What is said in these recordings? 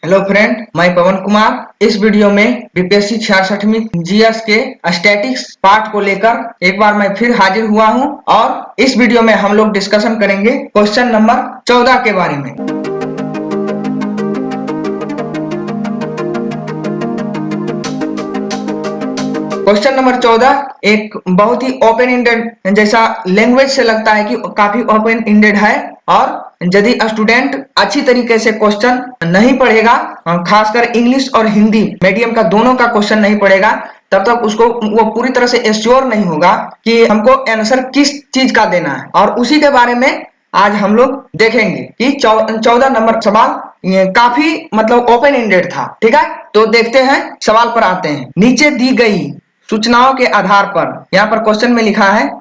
Hello friend, मैं पवन कुमार। इस video में बीपीएससी 66वीं जीएस के स्टैटिक्स पार्ट को लेकर एक बार मैं फिर हाजिर हुआ हूं और इस वीडियो में हम लोग डिस्कशन करेंगे क्वेश्चन नंबर 14 के बारे में। क्वेश्चन नंबर 14 एक बहुत ही ओपन एंडेड जैसा लैंग्वेज से लगता है कि काफी ओपन एंडेड है, और यदि स्टूडेंट अच्छी तरीके से क्वेश्चन नहीं पढ़ेगा, खासकर इंग्लिश और हिंदी मीडियम का दोनों का क्वेश्चन नहीं पढ़ेगा, तब तक उसको वो पूरी तरह से एश्योर नहीं होगा कि हमको आंसर किस चीज का देना है। और उसी के बारे में आज हम लोग देखेंगे कि 14 नंबर सवाल ये काफी मतलब ओपन एंडेड था। ठीक है, तो देखते हैं, सवाल पर आते हैं। नीचे दी गई सूचनाओं के आधार पर, यहाँ पर क्वेश्चन में लिखा है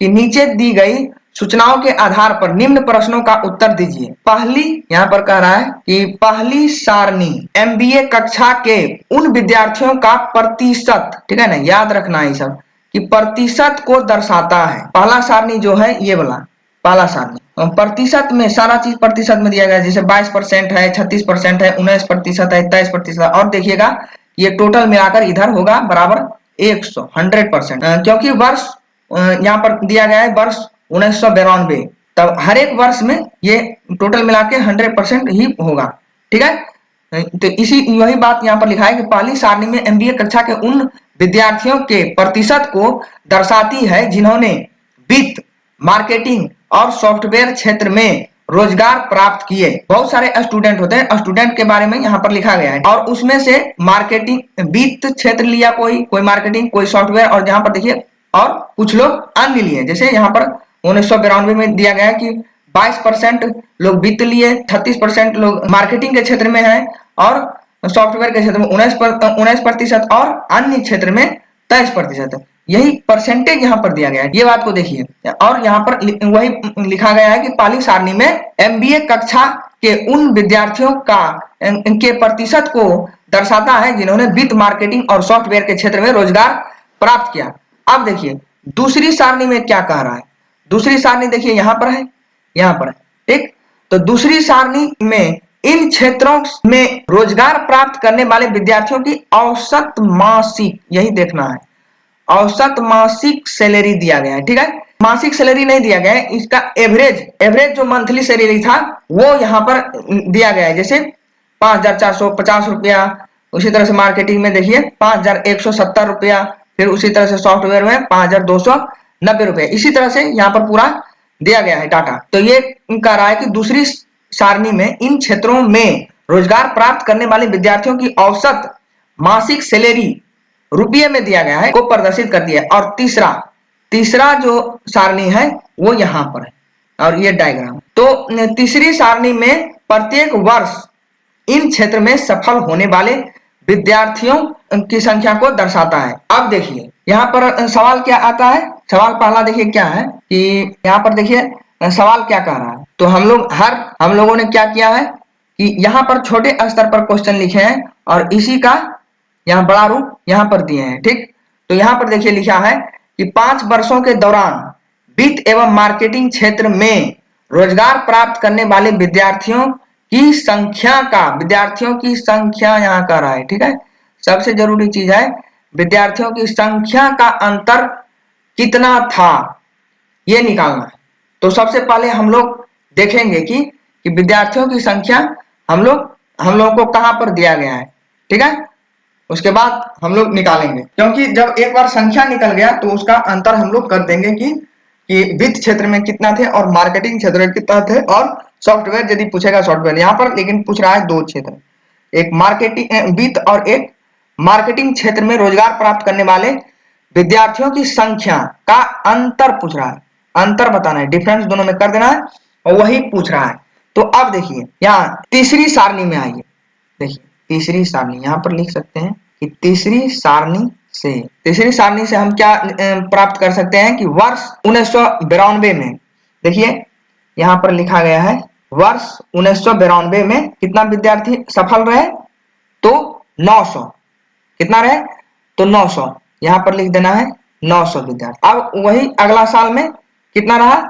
कि नीचे दी गई सूचनाओं के आधार पर निम्न प्रश्नों का उत्तर दीजिए। पहली, यहाँ पर कह रहा है कि पहली सारणी एमबीए कक्षा के उन विद्यार्थियों का प्रतिशत, ठीक है ना, याद रखना है सब कि प्रतिशत को दर्शाता है। पहला सारणी जो है ये वाला पहला सारणी प्रतिशत में सारा चीज प्रतिशत में दिया गया है, जैसे 22% है, 36% है, 19% है, 23%। और देखिएगा ये टोटल मिलाकर इधर होगा बराबर 100% क्योंकि वर्ष यहाँ पर दिया गया है वर्ष 1992, तब हर एक वर्ष में ये टोटल मिला के 100% ही होगा। ठीक है, तो इसी वही बात यहाँ पर लिखा है कि पहली सारणी में एमबीए कक्षा के उन विद्यार्थियों के प्रतिशत को दर्शाती है जिन्होंने वित्त, मार्केटिंग और सॉफ्टवेयर क्षेत्र में रोजगार प्राप्त किए। बहुत सारे स्टूडेंट होते हैं, स्टूडेंट के बारे में यहाँ पर लिखा गया है, और उसमें से मार्केटिंग वित्त क्षेत्र लिया, कोई मार्केटिंग, कोई सॉफ्टवेयर, और जहां पर देखिए और कुछ लोग अन्य लिए। जैसे यहाँ पर 1992 में दिया गया है कि 22% लोग वित्त लिए, 36% लोग मार्केटिंग के क्षेत्र में है, और सॉफ्टवेयर के क्षेत्र में 19% और अन्य क्षेत्र में 23%। यही परसेंटेज यहाँ पर दिया गया है, ये बात को देखिए। और यहाँ पर वही लिखा गया है कि पहली सारणी में एमबीए कक्षा के उन विद्यार्थियों का के प्रतिशत को दर्शाता है जिन्होंने वित्त, मार्केटिंग और सॉफ्टवेयर के क्षेत्र में रोजगार प्राप्त किया। अब देखिए दूसरी सारणी में क्या कह रहा है। दूसरी सारणी देखिए यहाँ पर है, यहाँ पर है। ठीक, तो दूसरी सारणी में इन क्षेत्रों में रोजगार प्राप्त करने वाले विद्यार्थियों की औसत मासिक, यही देखना है, औसत मासिक सैलरी दिया गया है। ठीक है, मासिक सैलरी नहीं दिया गया है, इसका एवरेज जो मंथली सैलरी था वो यहाँ पर दिया गया है। जैसे 5,450 रुपया, उसी तरह से मार्केटिंग में देखिए 5,170 रुपया, फिर उसी तरह से सॉफ्टवेयर में 5,290 रुपया। इसी तरह से यहाँ पर पूरा दिया गया है डाटा। तो ये कह रहा है कि दूसरी सारणी में इन क्षेत्रों में रोजगार प्राप्त करने वाले विद्यार्थियों की औसत मासिक सैलरी रुपये में दिया गया है को प्रदर्शित कर दिया। और तीसरा जो सारणी है वो यहाँ पर है, और ये डायग्राम। तो तीसरी सारणी में प्रत्येक वर्ष इन क्षेत्र में सफल होने वाले विद्यार्थियों की संख्या को दर्शाता है। अब देखिए यहाँ पर सवाल क्या आता है। सवाल पहला देखिए क्या है कि यहाँ पर देखिए सवाल क्या कह रहा है। तो हम लोगों ने क्या किया है कि यहाँ पर छोटे स्तर पर क्वेश्चन लिखे हैं, और इसी का यहाँ बड़ा रूप यहाँ पर दिए हैं। ठीक, तो यहाँ पर देखिए लिखा है कि 5 वर्षों के दौरान वित्त एवं मार्केटिंग क्षेत्र में रोजगार प्राप्त करने वाले विद्यार्थियों की संख्या यहाँ कर रहा है। ठीक है, सबसे जरूरी चीज है विद्यार्थियों की संख्या का अंतर कितना था ये निकालना है। तो सबसे पहले हम लोग देखेंगे कि विद्यार्थियों की संख्या हम लोगों को कहां पर दिया गया है। ठीक है, उसके बाद हम लोग निकालेंगे, क्योंकि जब एक बार संख्या निकल गया तो उसका अंतर हम लोग कर देंगे कि वित्त क्षेत्र में कितना थे और मार्केटिंग क्षेत्र में कितना थे, और सॉफ्टवेयर यदि पूछेगा सॉफ्टवेयर। यहाँ पर लेकिन पूछ रहा है दो क्षेत्र, एक मार्केटिंग वित्त और एक मार्केटिंग क्षेत्र में रोजगार प्राप्त करने वाले विद्यार्थियों की संख्या का अंतर पूछ रहा है। अंतर बताना है, डिफरेंस दोनों में कर देना है, और वही पूछ रहा है। तो अब देखिए यहाँ तीसरी सारणी में आइए। देखिए तीसरी सारणी यहाँ पर लिख सकते हैं कि तीसरी सारणी से हम क्या प्राप्त कर सकते हैं कि वर्ष 1992 में, देखिए यहाँ पर लिखा गया है वर्ष 1992 में कितना विद्यार्थी सफल रहे, तो 900। कितना रहे, तो 900, यहाँ पर लिख देना है 900 विद्यार्थी। अब वही अगला साल में कितना रहा,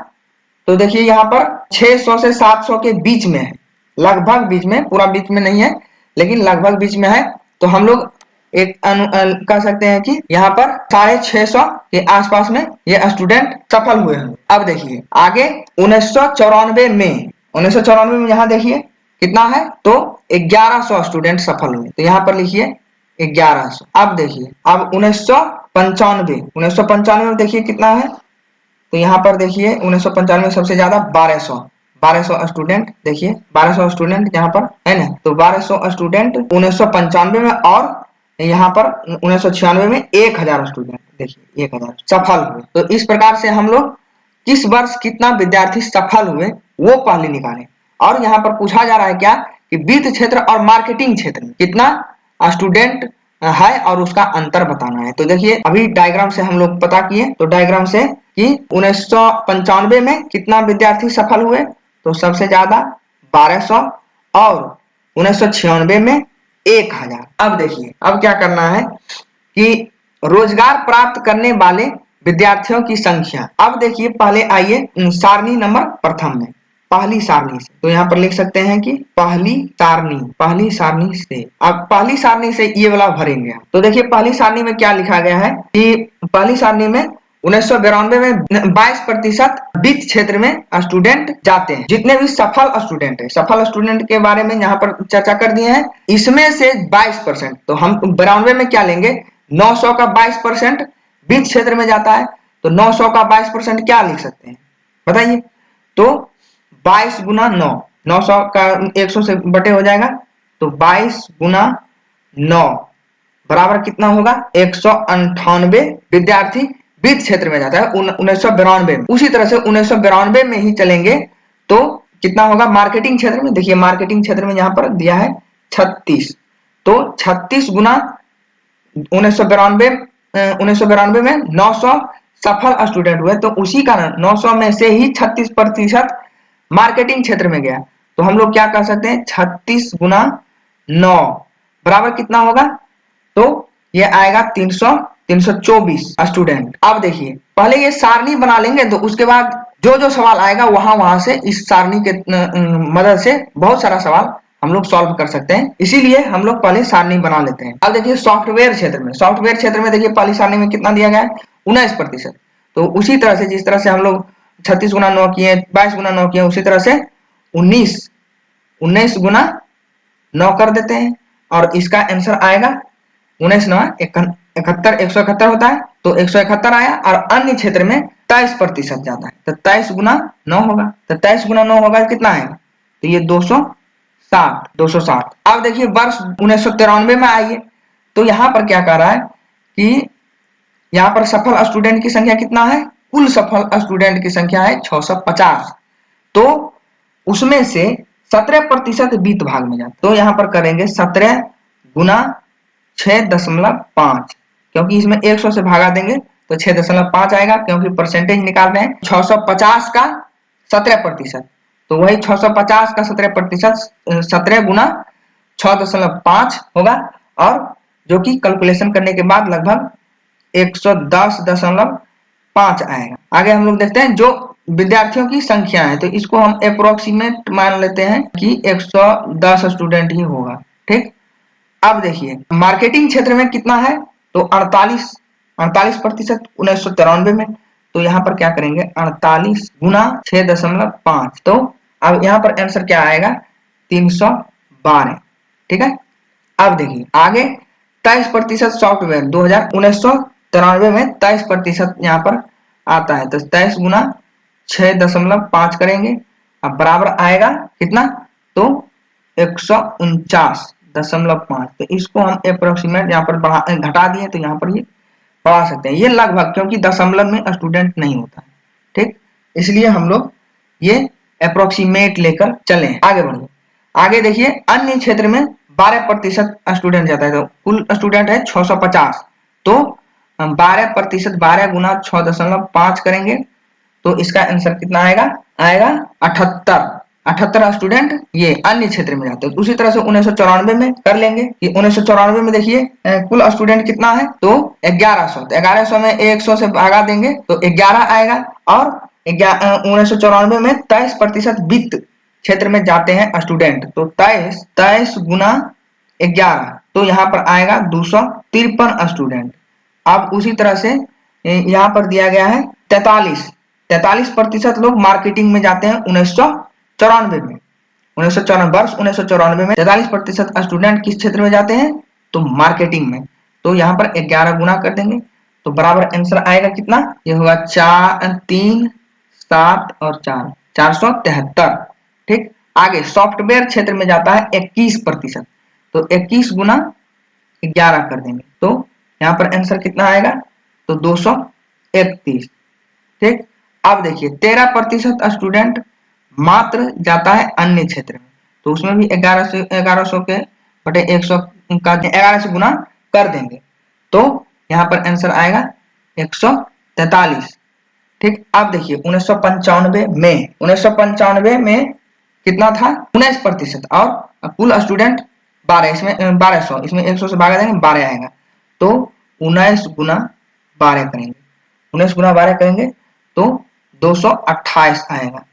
तो देखिए यहाँ पर 600 से 700 के बीच में है, लगभग बीच में, पूरा बीच में नहीं है, लेकिन लगभग बीच में है। तो हम लोग एक कह सकते हैं कि यहाँ पर 650 के आसपास में ये स्टूडेंट सफल हुए हैं। अब देखिए आगे 1994 में यहाँ देखिए कितना है, तो 1100 स्टूडेंट सफल हुए, तो यहाँ पर लिखिए 1100। अब देखिए अब 1995 में देखिए कितना है, तो यहाँ पर देखिए 1995 में सबसे ज्यादा 1200 स्टूडेंट, देखिए 1200 स्टूडेंट यहाँ पर है ना। तो 1200 स्टूडेंट 1995 में, और यहाँ पर 1996 में 1000 स्टूडेंट, देखिए 1000 सफल हुए। तो इस प्रकार से हम लोग किस वर्ष कितना विद्यार्थी सफल हुए वो पहले निकालें। और यहाँ पर पूछा जा रहा है क्या कि वित्त क्षेत्र और मार्केटिंग क्षेत्र में कितना स्टूडेंट है और उसका अंतर बताना है। तो देखिए अभी डायग्राम से हम लोग पता किए, तो डायग्राम से कि 1995 में कितना विद्यार्थी सफल हुए, तो सबसे ज्यादा 1200, और 1996 में 1000। अब देखिए अब क्या करना है कि रोजगार प्राप्त करने वाले विद्यार्थियों की संख्या। अब देखिए पहले आइए सारणी नंबर प्रथम में, पहली सारणी से, तो यहाँ पर लिख सकते हैं कि पहली सारणी से। अब पहली सारणी से ये वाला भरेंगे। तो देखिए पहली सारणी में क्या लिखा गया है कि पहली सारणी में 1992 में 22% वित्त क्षेत्र में स्टूडेंट जाते हैं। जितने भी सफल स्टूडेंट है, सफल स्टूडेंट के बारे में यहाँ पर चर्चा कर दिए हैं। इसमें से 22%, तो हम 92 में क्या लेंगे, 900 का 22% वित्त क्षेत्र में जाता है, तो 900 का 22% क्या लिख सकते हैं बताइए। तो 22 गुना 9, 900 का 100 से बटे हो जाएगा, तो 22 गुना 9 बराबर कितना होगा, 198 विद्यार्थी वित्त क्षेत्र में जाता है 1992 में। उसी तरह से 1992 में ही चलेंगे तो कितना होगा मार्केटिंग क्षेत्र में। देखिए मार्केटिंग क्षेत्र में यहाँ पर दिया है 36, तो 36 गुना 1992 में 900 सफल स्टूडेंट हुए, तो उसी कारण 900 में से ही 36% मार्केटिंग क्षेत्र में गया। तो हम लोग क्या कर सकते हैं, 36 गुना 9 बराबर कितना होगा, तो ये आएगा 324 स्टूडेंट। अब देखिए पहले ये सारणी बना लेंगे, तो उसके बाद जो जो सवाल आएगा वहां से इस सारणी के मदद से बहुत सारा सवाल हम लोग सॉल्व कर सकते हैं। इसीलिए हम लोग पहले सारणी बना लेते हैं। अब देखिए सॉफ्टवेयर क्षेत्र में देखिए पहली सारणी में कितना दिया गया है, 19%। तो उसी तरह से जिस तरह से हम लोग 36 गुना 9 किए, 22 गुना 9 किए, उसी तरह से 19 गुना 9 कर देते हैं, और इसका आंसर आएगा 19 9 71, 171 होता है, तो 171 आया। और अन्य क्षेत्र में 23% जाता है, तो 23 गुना 9 होगा, तो 23 गुना 9 होगा कितना आएगा, तो ये 260। अब देखिए वर्ष 1993 में आइए, तो यहाँ पर क्या कह रहा है कि यहाँ पर सफल स्टूडेंट की संख्या कितना है, कुल सफल स्टूडेंट की संख्या है 650, तो उसमें से 17% वित्त भाग में जाता है। तो यहाँ पर करेंगे 17 गुना 6.5, क्योंकि इसमें 100 से भागा देंगे तो 6.5 आएगा, क्योंकि परसेंटेज निकाल रहे हैं। 650 का 17%, तो वही 650 का 17%, 17 गुना 6.5 होगा, और जो कि कैलकुलेशन करने के बाद लगभग 110.5 आएगा। आगे हम लोग देखते हैं जो विद्यार्थियों की संख्या है, तो इसको हम अप्रोक्सीमेट मान लेते हैं कि 110 स्टूडेंट ही होगा, ठीक। अब देखिए मार्केटिंग क्षेत्र में कितना है, तो 48% 1993 में, तो यहाँ पर क्या करेंगे 48 गुना 6.5, तो अब यहाँ पर आंसर क्या आएगा 312, ठीक है। अब देखिए आगे 23% सॉफ्टवेयर 1993 में 23% यहाँ पर आता है, तो 23 गुना 6.5 करेंगे, अब बराबर आएगा कितना, तो 149.5, तो इसको हम अप्रोक्सीमेट यहाँ पर घटा दिए, तो यहाँ पर ये बढ़ा सकते हैं। ये लगभग, क्योंकि दशमलव में स्टूडेंट नहीं होता है, ठीक, इसलिए हम लोग ये अप्रोक्सीमेट लेकर चले। आगे बढ़िए, आगे देखिए अन्य क्षेत्र में 12% स्टूडेंट जाता है, तो कुल स्टूडेंट है 650, तो 12%, 12 गुना 6.5 करेंगे, तो इसका आंसर कितना आएगा 78 स्टूडेंट ये अन्य क्षेत्र में जाते हैं। उसी तरह से 1994 में कर लेंगे कि 1994 में देखिए कुल स्टूडेंट कितना है, तो 1100, तो 1100 में 100 से भागा देंगे तो 11 आएगा, और 1994 में 23% वित्त क्षेत्र में जाते हैं स्टूडेंट, तो 23 गुना 11, तो यहाँ पर आएगा 253 स्टूडेंट। अब उसी तरह से यहाँ पर दिया गया है 43% लोग मार्केटिंग में जाते हैं 1994 में। 1994 में 43% स्टूडेंट किस क्षेत्र में जाते हैं, तो मार्केटिंग में। तो यहाँ पर 11 गुना कर देंगे तो बराबर आंसर आएगा कितना, ये होगा 4, 3, 7 और 4, 473। ठीक, आगे सॉफ्टवेयर क्षेत्र में जाता है 21%, तो 21 गुना 11 कर देंगे तो यहाँ पर आंसर कितना आएगा, तो 231। ठीक, अब देखिए 13% स्टूडेंट मात्र जाता है अन्य क्षेत्र में, तो उसमें भी 1100 के बटे 100 का 11 से गुना कर देंगे तो यहाँ पर आंसर आएगा 143। ठीक, अब देखिए 1995 में कितना था, 19% और कुल स्टूडेंट 12, इसमें 1200, इसमें 100 से भागा देंगे 12 आएगा, तो 19 गुना 12 करेंगे, 19 गुना 12 करेंगे तो 228 आएगा।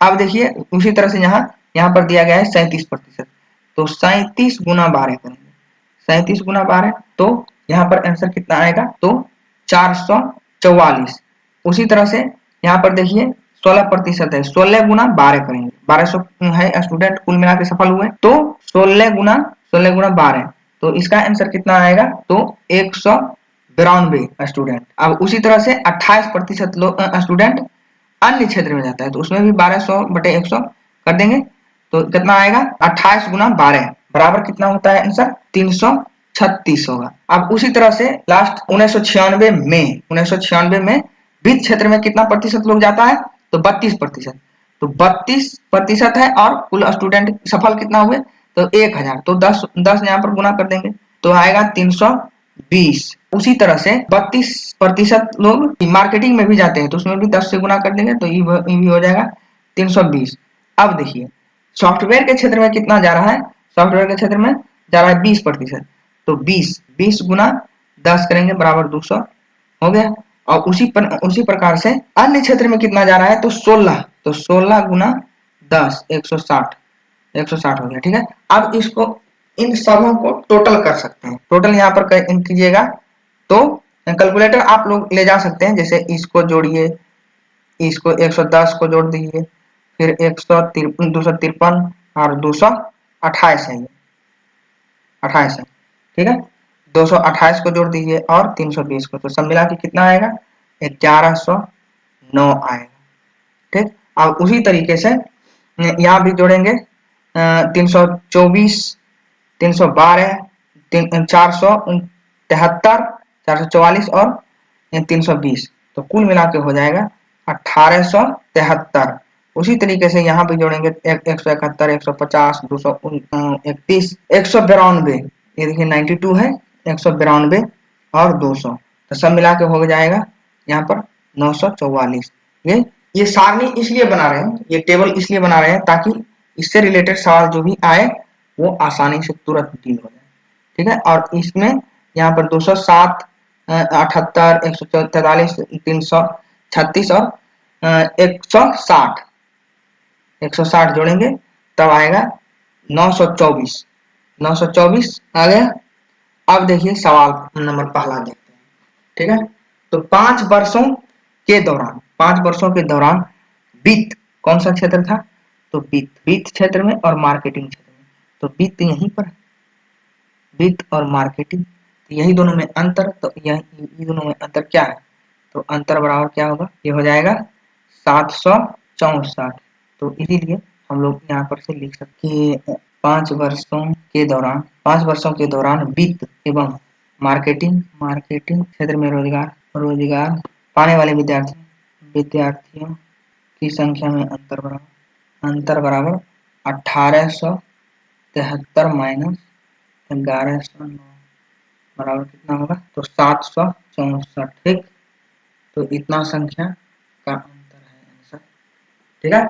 अब देखिए उसी तरह से यहाँ पर दिया गया है 37%, तो 37 गुना 12 करेंगे, 37 गुना 12 तो यहाँ पर आंसर कितना आएगा, तो 444। उसी तरह से यहाँ पर देखिए 16% है, 16 गुना 12 करेंगे, 1200 है स्टूडेंट कुल मिला के सफल हुए, तो 16 गुना 12, तो इसका आंसर कितना आएगा, तो 192 स्टूडेंट। अब उसी तरह से 28% स्टूडेंट अन्य क्षेत्र में जाता है, तो उसमें भी 1200 बटे 100 कर देंगे तो कितना आएगा, 28 गुना 12 बराबर कितना होता है आंसर, 336 होगा। अब उसी तरह से लास्ट 1996 में वित्त क्षेत्र में कितना प्रतिशत लोग जाता है, तो 32%, तो 32% है और कुल स्टूडेंट सफल कितना हुए, तो 1000, तो 10 यहाँ पर गुना कर देंगे तो आएगा 320। उसी तरह से 32% लोग मार्केटिंग में भी जाते हैं, तो उसमें भी 10 से गुना कर देंगे तो ये भी हो जाएगा 320। अब देखिए सॉफ्टवेयर के क्षेत्र में कितना जा रहा है, सॉफ्टवेयर के क्षेत्र में जा रहा है 20%, तो 20 गुना 10 करेंगे बराबर 200 हो गया। और उसी प्रकार से अन्य क्षेत्र में कितना जा रहा है, तो 16, तो 16 गुना 10 160 हो गया। ठीक है, अब इसको इन सबों को टोटल कर सकते हैं, टोटल यहाँ पर कीजिएगा तो कैलकुलेटर आप लोग ले जा सकते हैं, जैसे इसको जोड़िए, इसको 110 को जोड़ दीजिए, फिर 253 और 228 है, ये 28 है। ठीक है, 228 को जोड़ दीजिए और 320 को, तो सब मिला के कितना आएगा, 1109 आएगा। ठीक, अब उसी तरीके से यहाँ भी जोड़ेंगे 324, 312, 473, 444 और 320, तो कुल मिला के हो जाएगा 1873। उसी तरीके से यहाँ भी जोड़ेंगे 171, 150, 231, 192, ये देखिए 92 है, 192 और 200, तो सब मिला के हो जाएगा यहाँ पर 944। ये सारणी इसलिए बना रहे हैं, ये टेबल इसलिए बना रहे हैं ताकि इससे रिलेटेड सवाल जो भी आए वो आसानी से तुरंत डील हो जाए। ठीक है, और इसमें यहाँ पर 207, 78, 143, 336 और 160 जोड़ेंगे तब आएगा 924 आ गया। अब देखिए सवाल नंबर पहला देखते हैं। ठीक है, तो 5 वर्षों के दौरान वित्त कौन सा क्षेत्र था, तो वित्त क्षेत्र में और मार्केटिंग क्षेत्र में, तो वित्त यहीं पर, वित्त और मार्केटिंग, तो यही दोनों में अंतर, तो यही दोनों में अंतर क्या है, तो अंतर बराबर क्या होगा, ये हो जाएगा 764। तो इसीलिए हम लोग यहाँ पर से लिख सकते हैं 5 वर्षों के दौरान वित्त एवं मार्केटिंग क्षेत्र में रोजगार पाने वाले विद्यार्थियों की संख्या में अंतर बराबर 1873 माइनस 1109 बराबर कितना होगा, तो 764। ठीक, तो इतना संख्या का अंतर है आंसर। ठीक है,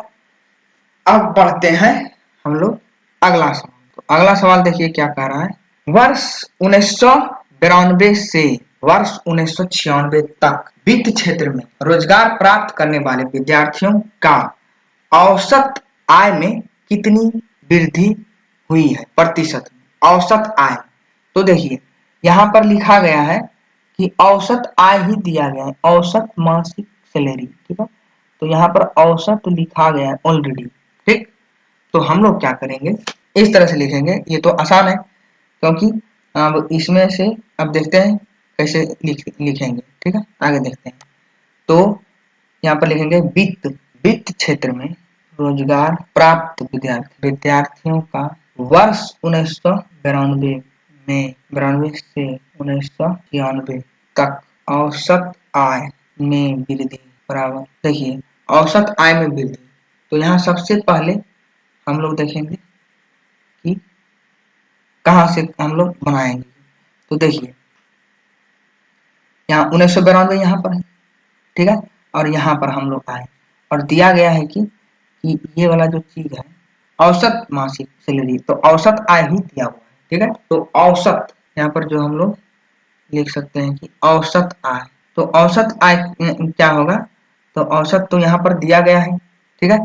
अब बढ़ते हैं हम लोग अगला सवाल। तो अगला सवाल देखिए क्या कह रहा है, वर्ष 1992 से वर्ष 1996 तक वित्त क्षेत्र में रोजगार प्राप्त करने वाले विद्यार्थियों का औसत आय में कितनी वृद्धि हुई है प्रतिशत में, औसत आय। तो देखिए यहाँ पर लिखा गया है कि औसत आय ही दिया गया है, औसत मासिक सैलरी, ठीक है। तो यहाँ पर औसत लिखा गया है ऑलरेडी, ठीक। तो हम लोग क्या करेंगे, इस तरह से लिखेंगे, ये तो आसान है क्योंकि अब इसमें से अब देखते हैं कैसे लिखेंगे, ठीक है। आगे देखते हैं। तो यहाँ पर लिखेंगे वित्त, वित्त क्षेत्र में रोजगार प्राप्त विद्यार्थियों का वर्ष 1992 में 92 से 1996 तक औसत आय में वृद्धि बराबर। देखिए औसत आय में वृद्धि, तो यहाँ सबसे पहले हम लोग देखेंगे कि कहाँ से हम लोग बनाएंगे। तो देखिए यहाँ 1992 यहाँ पर है, ठीक है। और यहाँ पर हम लोग आए और दिया गया है कि ये वाला जो चीज है औसत मासिक सैलरी, तो औसत आय ही दिया हुआ है, ठीक है। तो औसत यहाँ पर जो हम लोग लिख सकते हैं कि औसत आय, तो औसत आय क्या होगा, तो औसत तो यहाँ पर दिया गया है, ठीक है।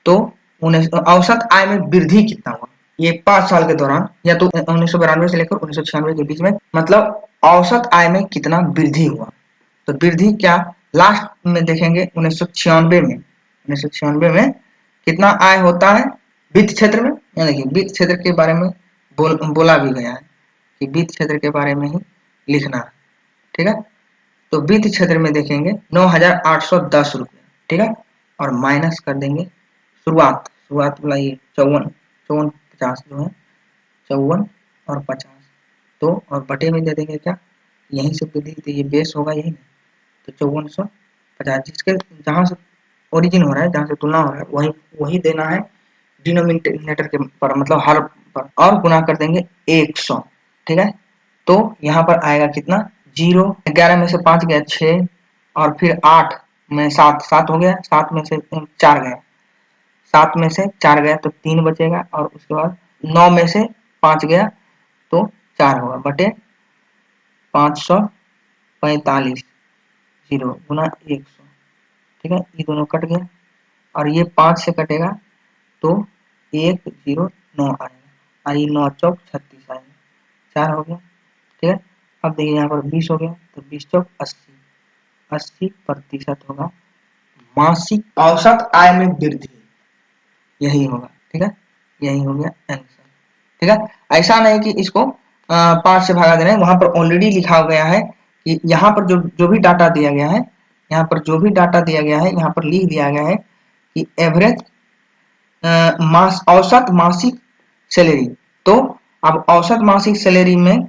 तो औसत आय में वृद्धि कितना हुआ ये 5 साल के दौरान, या तो 1992 से लेकर 1996 के बीच में, मतलब औसत आय में कितना वृद्धि हुआ। तो वृद्धि क्या लास्ट में देखेंगे 1996 में, 1996 में कितना आय होता है वित्त क्षेत्र में। यानी कि वित्त क्षेत्र के बारे में बोला भी गया है कि वित्त क्षेत्र के बारे में ही लिखना है, ठीक है। तो वित्त क्षेत्र में देखेंगे 9,810 रुपये, ठीक है। और माइनस कर देंगे शुरुआत वाला ये 54 50 जो है 54 और 50, तो और बटे में दे देंगे क्या, यहीं से वृद्धि, तो ये बेस होगा यही ना, तो 5450 जिसके जहाँ से ओरिजिन हो रहा है, जहाँ से तुलना हो रहा है, वही वही देना है डिनोमिनेटर के पर, मतलब हर पर, और गुना कर देंगे 100, ठीक है। तो यहाँ पर आएगा कितना 0, 11 में से 5 गया 6, और फिर 8 में 7 7 हो गया, 7 में से 4 गया, 7 में से 4 गया तो 3 बचेगा, और उसके बाद 9 में से 5 गया तो 4 होगा, बटे 545 0 गुना 100, ठीक है। ये दोनों कट गया और ये 5 से कटेगा तो 109 आएगा, और ये 9 चौक 36 आएगा, 4 हो गया, ठीक है। अब देखिए यहाँ पर 20 हो गया, तो 20 चौक 80, 80% होगा मासिक औसत आय में वृद्धि, यही होगा, ठीक है। यही हो गया आंसर, ठीक है। ऐसा नहीं कि इसको 5 से भागा देना है, वहां पर ऑलरेडी लिखा गया है कि यहाँ पर जो भी डाटा दिया गया है, यहाँ पर जो भी डाटा दिया गया है, यहाँ पर लिख दिया गया है कि एवरेज औसत मासिक सैलरी। तो अब औसत मासिक सैलरी में,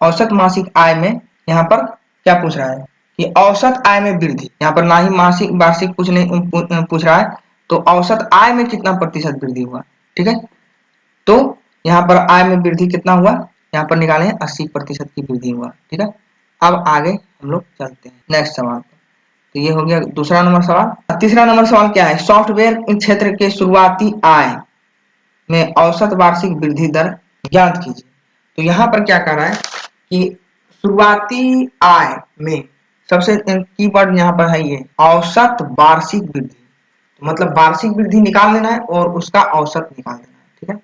औसत मासिक आय में यहाँ पर क्या पूछ रहा है कि औसत आय में वृद्धि, यहाँ पर ना ही मासिक वार्षिक कुछ नहीं पूछ रहा है, तो औसत आय में कितना प्रतिशत वृद्धि हुआ, ठीक है। तो यहाँ पर आय में वृद्धि कितना हुआ, यहाँ पर निकाले 80% की वृद्धि हुआ, ठीक है। अब आगे हम लोग चलते हैं नेक्स्ट सवाल। तो ये हो गया दूसरा नंबर सवाल। तीसरा नंबर सवाल क्या है, सॉफ्टवेयर क्षेत्र के शुरुआती आय में औसत वार्षिक वृद्धि दर ज्ञात कीजिए। तो यहाँ पर क्या कर रहा है कि शुरुआती आय में सबसे कीवर्ड यहाँ पर है ये औसत वार्षिक वृद्धि, तो मतलब वार्षिक वृद्धि निकाल लेना है और उसका औसत निकाल देना है, ठीक है।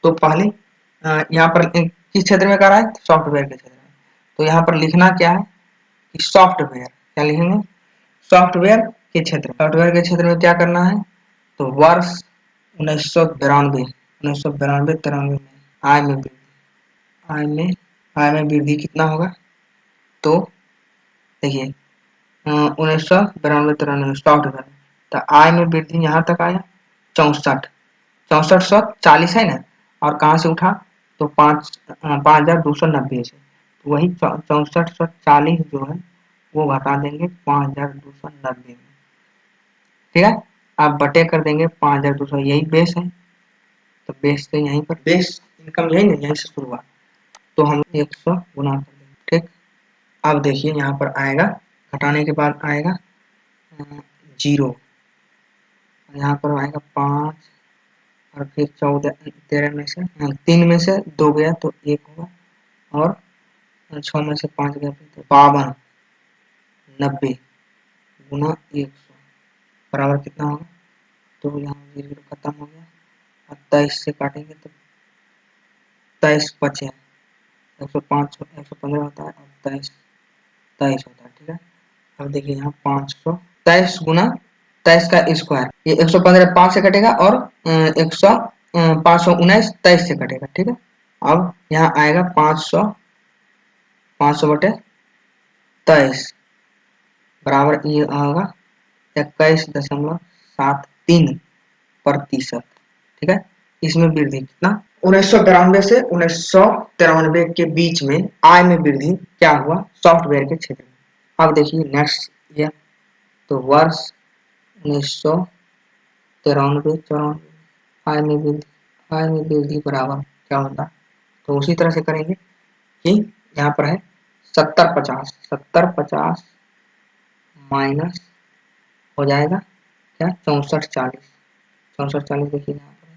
तो पहले यहाँ पर किस क्षेत्र में कर रहा है, सॉफ्टवेयर के क्षेत्र में। तो यहाँ पर लिखना क्या है कि सॉफ्टवेयर, क्या लिखेंगे, सॉफ्टवेयर के क्षेत्र, सॉफ्टवेयर के क्षेत्र में क्या करना है, तो वर्ष 1992 93 में आय में वृद्धि, आय में आय में वृद्धि कितना होगा, तो देखिए 1992 93 में सॉफ्टवेयर, तो आय में वृद्धि यहाँ तक आया 6440 है ना, और कहाँ से उठा तो 5290 से, तो वही 6440 जो है वो घटा देंगे 5290 में, ठीक है। आप बटे कर देंगे 5200, यही बेस है, तो बेस से यहीं पर बेस इनकम यही नहीं, यहीं से शुरू हुआ, तो हम 100 गुना कर देंगे, ठीक। अब देखिए यहाँ पर आएगा, घटाने के बाद आएगा 0, यहाँ पर आएगा 5, और फिर 14 13 में से 3 में से 2 गया तो 1 होगा, और 6 में से 5 गया तो 5290 गुना 100 बराबर कितना होगा, तो यहाँ 0 खत्म हो गया, और 23 से काटेंगे तो 23 बचे हैं। 105 115 होता है और 23 23 होता है। ठीक है, अब देखिए यहाँ 523 गुना 23 का स्क्वायर, ये 115 5 से कटेगा और 519 23 से कटेगा। ठीक है, अब यहाँ आएगा 500 बटे 23 बराबर ये होगा 21.73%। ठीक है, इसमें वृद्धि कितना 1992 से 1993 के बीच में आय में वृद्धि क्या हुआ सॉफ्टवेयर के क्षेत्र में। अब देखिए नेक्स्ट ईयर, तो वर्ष 1993 आय में वृद्धि बराबर क्या होता, तो उसी तरह से करेंगे कि यहाँ पर है 70 50 माइनस हो जाएगा क्या 64 40 देखिए यहाँ पर,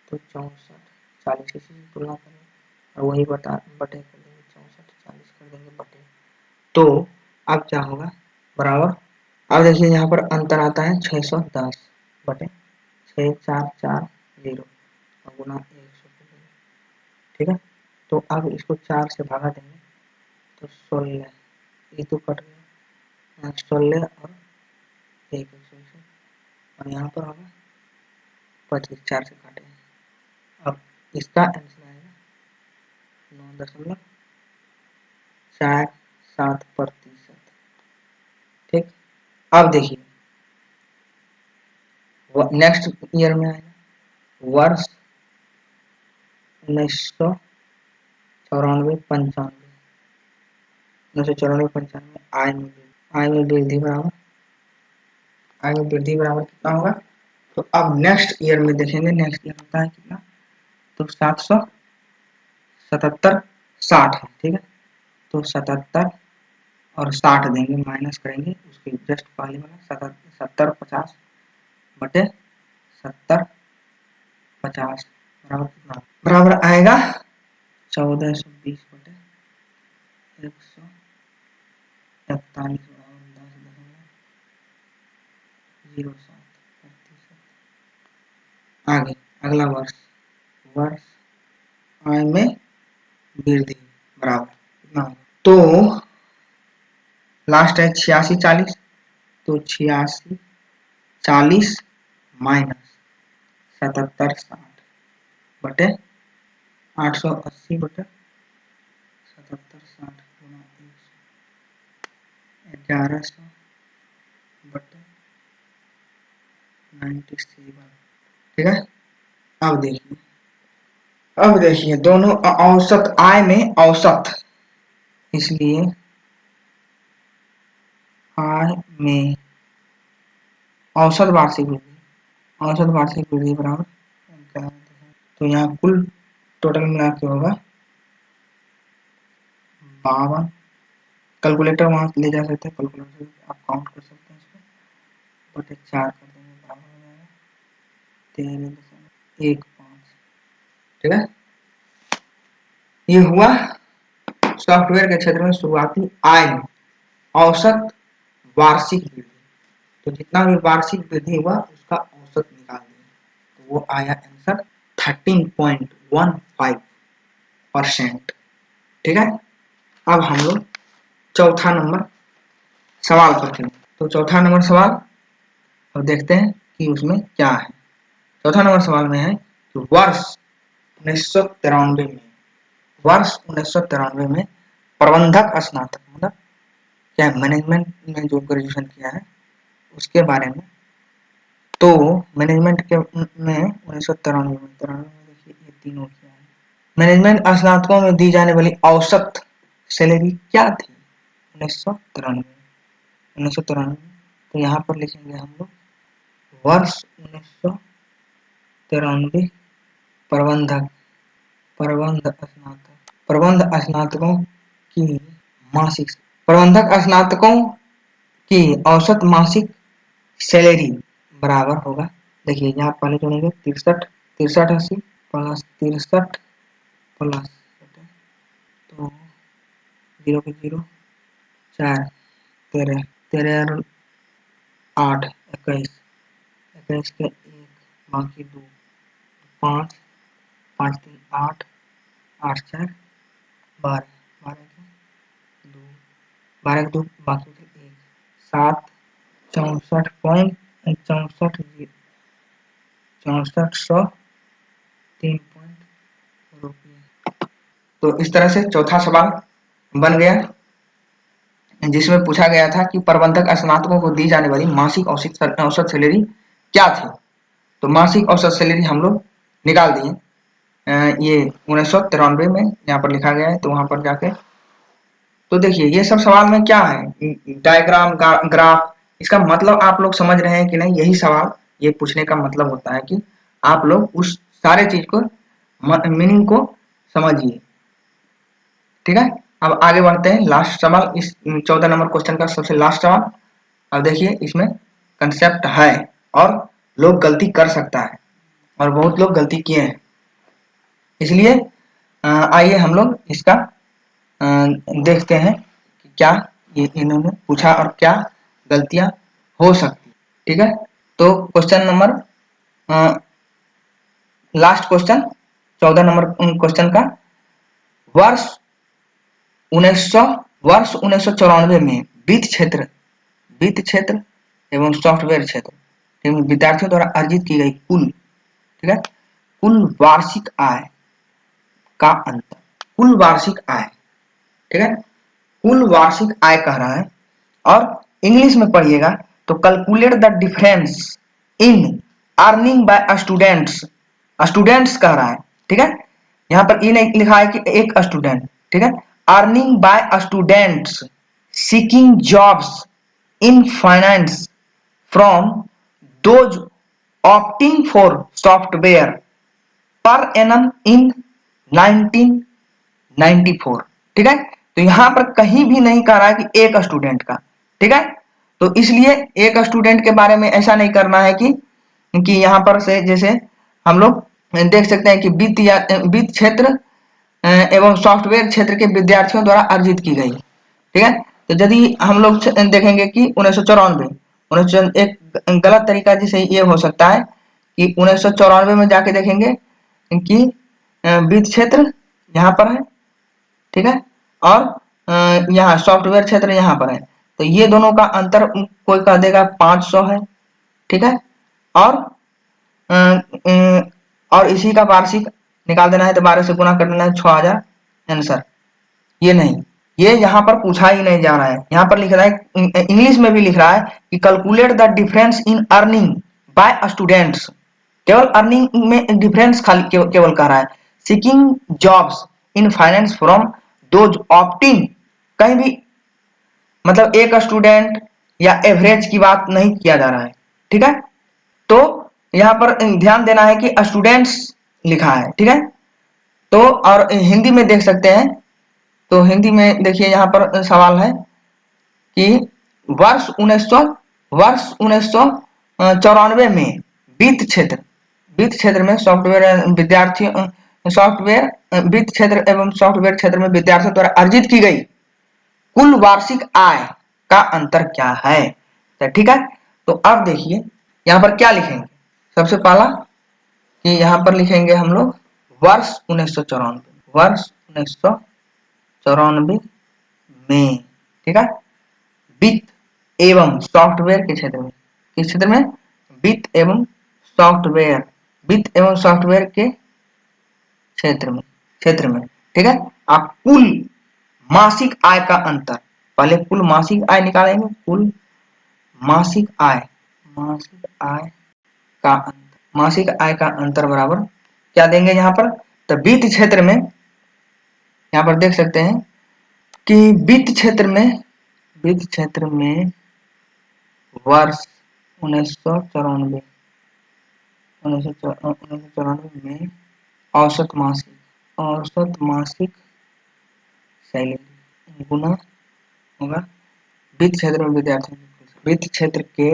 तो 64 40 की तुलना करें और वही बटे कर देंगे, 64 40 कर देंगे बटे, तो अब क्या होगा बराबर, अब देखिए यहाँ पर अंतर आता है 610 बटे 6440 और गुना 100। ठीक है, तो अब इसको 4 से भागा देंगे तो 16, ये तो कट गया 16 और 1 और यहाँ पर होगा 25 4 से काटे। अब इसका आंसर आएगा 9.47%। ठीक, अब देखिए नेक्स्ट ईयर में आएगा वर्ष 1994 95 आय में वृद्धि बराबर कितना होगा, तो अब नेक्स्ट ईयर में देखेंगे, नेक्स्ट ईयर होता है कितना, तो 777 60 है। ठीक है, तो 77 और 60 देंगे, माइनस करेंगे उसके जस्ट पहले वाला 70 50 बटे 70 50 बराबर कितना, बराबर आएगा 1420 बटे 141 आगे अगला वर्ष आय में वृद्धि बराबर कितना, तो लास्ट है 86 40, तो 86 40 माइनस 77 60 बटे 880 बटे 77 60 गुना 1100 बटे 97। ठीक है, अब देखिए दोनों औसत आय में औसत, इसलिए आय में औसत वार्षिक वृद्धि बराबर, तो यहाँ कुल टोटल मिला के होगा 52, कैलकुलेटर वहां ले जा सकते हैं, कैलकुलेटर आप काउंट कर सकते हैं इसको, बटे 4 कर देंगे बराबर हो जाएगा 13.15। ठीक है, ये हुआ सॉफ्टवेयर के क्षेत्र में शुरुआती आय में औसत वार्षिक वृद्धि, तो जितना भी वार्षिक वृद्धि हुआ उसका औसत निकाल दिया, तो वो आया आंसर 13.15%। ठीक है, अब हम लोग चौथा नंबर सवाल करते हैं, तो चौथा नंबर सवाल और देखते हैं कि उसमें क्या है। चौथा नंबर सवाल में है कि वर्ष 1993 में प्रबंधक स्नातक मतलब क्या मैनेजमेंट में जो ग्रेजुएशन किया है उसके बारे में, तो मैनेजमेंट के में 1993 में देखिए ये तीनों क्या है, मैनेजमेंट स्नातकों में दी जाने वाली औसत सैलरी क्या थी 1993, तो यहाँ पर लिखेंगे हम लोग वर्ष 1993 प्रबंध स्नातकों की मासिक प्रबंधक स्नातकों की औसत मासिक सैलरी बराबर होगा, देखिए यहाँ पहले जोड़ेंगे 63 प्लस 63 प्लस, तो 0 के 0 4 13 13 8 21 21 के 1 बाकी 2 5 5 3 8 8 4 12, 2 12 2 बाकी थे 1 7 64.64 ₹3 तो इस तरह से चौथा सवाल बन गया, जिसमें पूछा गया था कि प्रबंधक स्नातकों को दी जाने वाली मासिक औसत सैलरी क्या थी। तो मासिक औसत सैलरी हम लोग निकाल दिए। ये 1993 में यहाँ पर लिखा गया है, तो वहां पर जाके तो देखिए ये सब सवाल में क्या है, डायग्राम ग्राफ, इसका मतलब आप लोग समझ रहे हैं कि नहीं। यही सवाल ये पूछने का मतलब होता है कि आप लोग उस सारे चीज को मीनिंग को समझिए। ठीक है, अब आगे बढ़ते हैं। लास्ट सवाल, इस 14 नंबर क्वेश्चन का सबसे लास्ट सवाल। अब देखिए इसमें कंसेप्ट है और लोग गलती कर सकता है और बहुत लोग गलती किए हैं, इसलिए आइए हम लोग इसका देखते हैं कि क्या ये इन्होंने पूछा और क्या गलतियां हो सकती। ठीक है, तो question number last question 14 number question का, वर्ष 1994 में वित्त क्षेत्र एवं सॉफ्टवेयर क्षेत्र एवं विद्यार्थियों द्वारा अर्जित की गई कुल, ठीक है, कुल वार्षिक आय का अंतर, कुल वार्षिक आय, ठीक है, कुल वार्षिक आय कह रहा है। और इंग्लिश में पढ़िएगा तो calculate the difference in earning bye students, students कह रहा है। ठीक है, यहाँ पर ये नहीं लिखा है कि एक स्टूडेंट, ठीक है, earning bye students seeking jobs in finance from those opting for software per annum इन 1994। ठीक है, तो यहां पर कहीं भी नहीं कह रहा है कि एक स्टूडेंट का। ठीक है, तो इसलिए एक स्टूडेंट के बारे में ऐसा नहीं करना है कि यहां पर से जैसे हम लोग देख सकते हैं कि वित्त क्षेत्र एवं सॉफ्टवेयर क्षेत्र के विद्यार्थियों द्वारा अर्जित की गई। ठीक है, तो यदि हम लोग देखेंगे कि 1994 एक गलत तरीका जिसे ये हो सकता है कि 1994 में जाके देखेंगे कि वित्त क्षेत्र यहाँ पर है, ठीक है, और यहाँ सॉफ्टवेयर क्षेत्र यहाँ पर है, तो ये दोनों का अंतर कोई कह देगा 500 है। ठीक है, और और इसी का वार्षिक निकाल देना है तो 12 से गुना कर देना है 6000 आंसर। ये नहीं, ये यहाँ पर पूछा ही नहीं जा रहा है। यहाँ पर लिख रहा है, इंग्लिश में भी लिख रहा है कि calculate the difference in earning bye students, केवल अर्निंग में डिफरेंस खाली केवल कह रहा है। Seeking jobs in finance from those opting, कहीं भी मतलब एक स्टूडेंट या एवरेज की बात नहीं किया जा रहा है। ठीक है, तो यहाँ पर ध्यान देना है कि स्टूडेंट्स लिखा है। ठीक है, तो और हिंदी में देख सकते हैं, तो हिंदी में देखिए यहाँ पर सवाल है कि वर्ष 1994 में वित्त क्षेत्र में सॉफ्टवेयर विद्यार्थियों सॉफ्टवेयर वित्त क्षेत्र एवं सॉफ्टवेयर क्षेत्र में विद्यार्थियों द्वारा अर्जित की गई कुल वार्षिक आय का अंतर क्या है। तो ठीक है, तो अब देखिए यहाँ पर क्या लिखेंगे। सबसे पहला कि यहाँ पर लिखेंगे हम लोग वर्ष 1994, वर्ष 1994 में, ठीक है, वित्त एवं सॉफ्टवेयर के क्षेत्र में, किस क्षेत्र में, सॉफ्टवेयर वित्त एवं सॉफ्टवेयर के क्षेत्र में, ठीक है। आप कुल मासिक आय का अंतर, पहले कुल मासिक आय निकालेंगे, कुल मासिक आय, मासिक आय का अंतर, मासिक आय का अंतर बराबर क्या देंगे यहाँ पर, तो वित्त क्षेत्र में यहाँ पर देख सकते हैं कि वित्त क्षेत्र में वर्ष 1994 में औसत मासिक सैलरी गुना होगा वित्त क्षेत्र में वित्त क्षेत्र के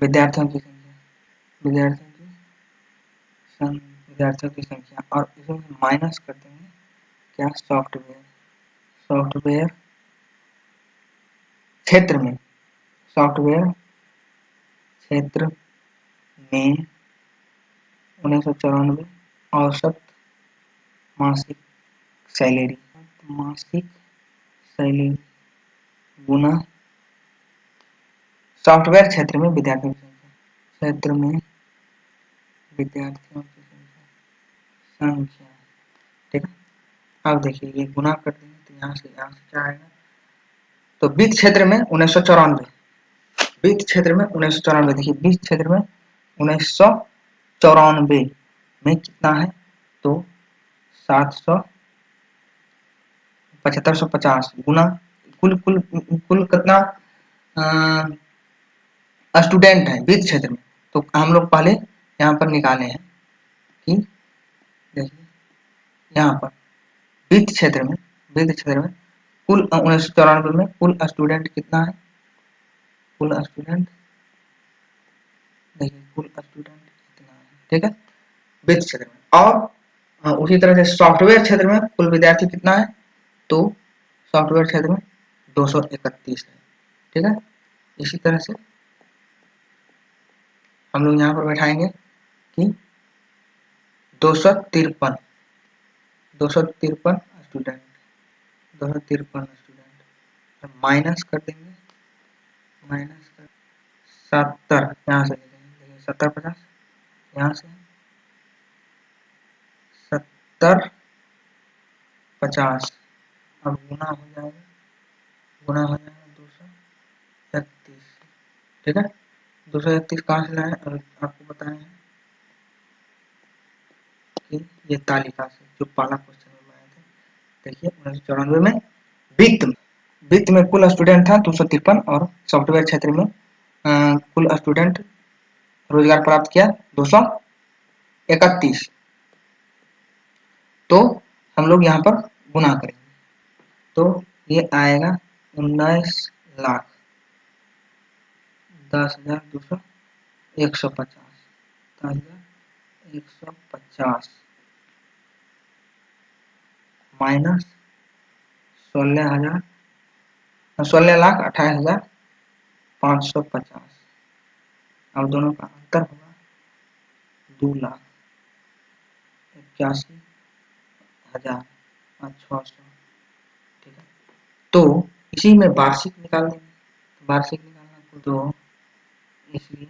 विद्यार्थियों की संख्या और इसमें माइनस करते हैं क्या, सॉफ्टवेयर क्षेत्र में, सॉफ्टवेयर क्षेत्र में 1994 औसत मासिक सैलरी, मासिक सैलरी गुना सॉफ्टवेयर क्षेत्र में विद्यार्थियों की संख्या, ठीक है। अब देखिए ये गुना कर देंगे तो यहाँ से क्या आएगा, तो वित्त क्षेत्र में 1994, वित्त क्षेत्र में 1994, देखिए वित्त क्षेत्र में 1994 में कितना है, तो 7550 गुना कुल कितना स्टूडेंट है वित्त क्षेत्र में, तो हम लोग पहले यहाँ पर निकाले हैं कि देखिए यहाँ पर वित्त क्षेत्र में कुल 1994 में कुल स्टूडेंट कितना है, कुल स्टूडेंट देखिए कुल स्टूडेंट कितना है, ठीक है, वित्त क्षेत्र में। और उसी तरह से सॉफ्टवेयर क्षेत्र में कुल विद्यार्थी कितना है, तो सॉफ्टवेयर क्षेत्र में 231 है, ठीक है। इसी तरह से हम लोग यहाँ पर बैठाएंगे कि 253 स्टूडेंट, 253 स्टूडेंट माइनस कर देंगे, माइनस कर 70, यहाँ से 70 50, यहाँ से 70 50, अब गुना हो जाएगा 231, ठीक है। 231 कहाँ से लाए, आपको बताए हैं कि ये तालिका से जो पहला क्वेश्चन में आए थे, देखिए 1994 में वित्त में कुल स्टूडेंट था 253 और सॉफ्टवेयर क्षेत्र में कुल स्टूडेंट रोजगार प्राप्त किया 231, तो हम लोग यहाँ पर गुना करेंगे तो ये आएगा 19,10,200,150 माइनस 16,28,550, अब दोनों का अंतर होगा 2,81,600, ठीक है। तो इसी में वार्षिक निकाल देंगे, वार्षिक निकालना तो इसलिए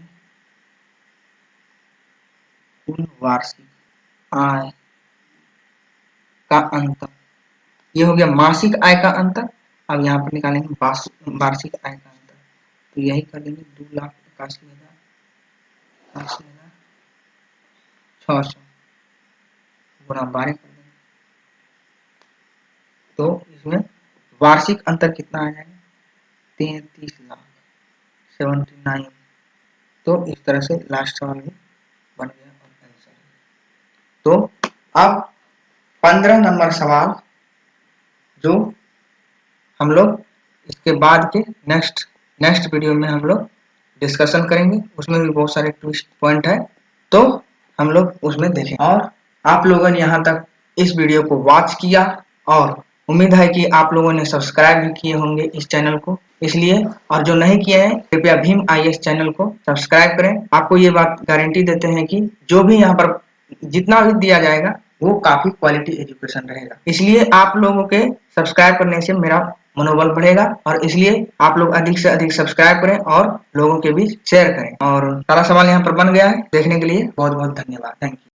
कुल वार्षिक आय का अंतर, ये हो गया मासिक आय का अंतर। अब यहाँ पर निकालेंगे वार्षिक आय का अंतर, तो यही कर देंगे 2,81,600 गुना 12 कर देंगे, तो इसमें वार्षिक अंतर कितना आ जाएगा 33,79,000, तो इस तरह से लास्ट सवाल में बन गया आंसर। तो अब 15 नंबर सवाल जो हम लोग इसके बाद के नेक्स्ट वीडियो में हम लोग डिस्कशन करेंगे, उसमें भी बहुत सारे ट्विस्ट पॉइंट है, तो हम लोग उसमें देखें। और आप लोगों ने यहाँ तक इस वीडियो को वॉच किया और उम्मीद है कि आप लोगों ने सब्सक्राइब भी किए होंगे इस चैनल को, इसलिए और जो नहीं किए हैं कृपया भीम IAS चैनल को सब्सक्राइब करें। आपको ये बात गारंटी देते हैं कि जो भी यहाँ पर जितना भी दिया जाएगा वो काफी क्वालिटी एजुकेशन रहेगा, इसलिए आप लोगों के सब्सक्राइब करने से मेरा मनोबल बढ़ेगा और इसलिए आप लोग अधिक से अधिक सब्सक्राइब करें और लोगों के बीच शेयर करें। और सारा सवाल यहाँ पर बन गया है, देखने के लिए बहुत बहुत धन्यवाद, थैंक यू।